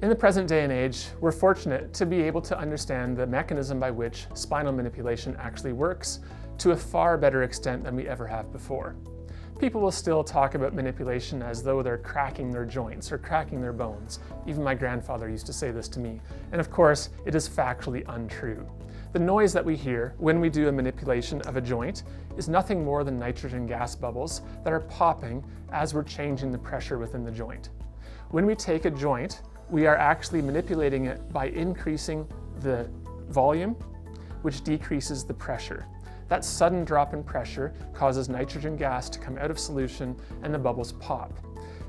In the present day and age, we're fortunate to be able to understand the mechanism by which spinal manipulation actually works to a far better extent than we ever have before. People will still talk about manipulation as though they're cracking their joints or cracking their bones. Even my grandfather used to say this to me. And of course, it is factually untrue. The noise that we hear when we do a manipulation of a joint is nothing more than nitrogen gas bubbles that are popping as we're changing the pressure within the joint. When we take a joint, we are actually manipulating it by increasing the volume, which decreases the pressure. That sudden drop in pressure causes nitrogen gas to come out of solution and the bubbles pop.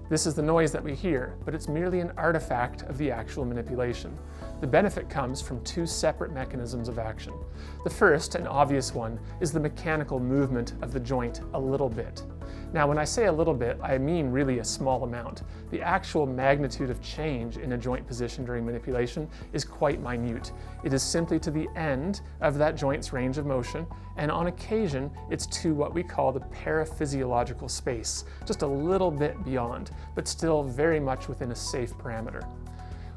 This is the noise that we hear, but it's merely an artifact of the actual manipulation. The benefit comes from two separate mechanisms of action. The first and obvious one is the mechanical movement of the joint a little bit. Now, when I say a little bit, I mean really a small amount. The actual magnitude of change in a joint position during manipulation is quite minute. It is simply to the end of that joint's range of motion, and on occasion, it's to what we call the paraphysiological space, just a little bit beyond, but still very much within a safe parameter.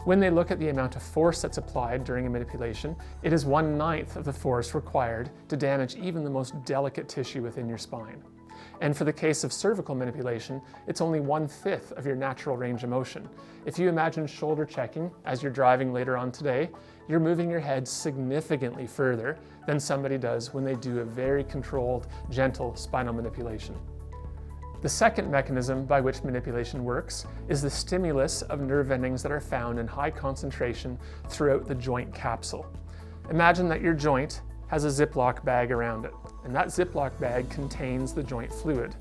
When they look at the amount of force that's applied during a manipulation, it is 1/9 of the force required to damage even the most delicate tissue within your spine. And for the case of cervical manipulation, it's only 1/5 of your natural range of motion. If you imagine shoulder checking as you're driving later on today, you're moving your head significantly further than somebody does when they do a very controlled, gentle spinal manipulation. The second mechanism by which manipulation works is the stimulus of nerve endings that are found in high concentration throughout the joint capsule. Imagine that your joint has a Ziploc bag around it, and that Ziploc bag contains the joint fluid.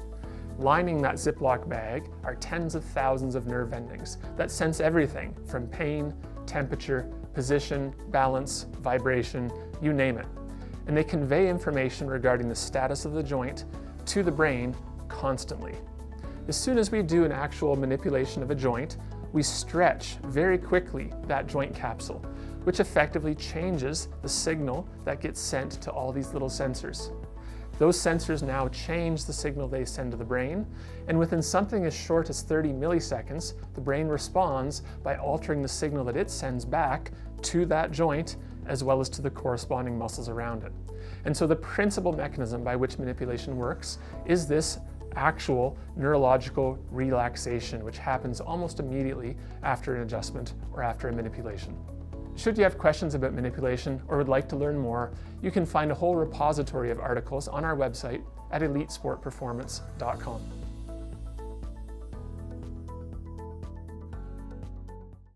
Lining that Ziploc bag are tens of thousands of nerve endings that sense everything from pain, temperature, position, balance, vibration, you name it. And they convey information regarding the status of the joint to the brain constantly. As soon as we do an actual manipulation of a joint, we stretch very quickly that joint capsule, which effectively changes the signal that gets sent to all these little sensors. Those sensors now change the signal they send to the brain, and within something as short as 30 milliseconds, the brain responds by altering the signal that it sends back to that joint as well as to the corresponding muscles around it. And so the principal mechanism by which manipulation works is this actual neurological relaxation, which happens almost immediately after an adjustment or after a manipulation. Should you have questions about manipulation or would like to learn more, you can find a whole repository of articles on our website at elitesportperformance.com.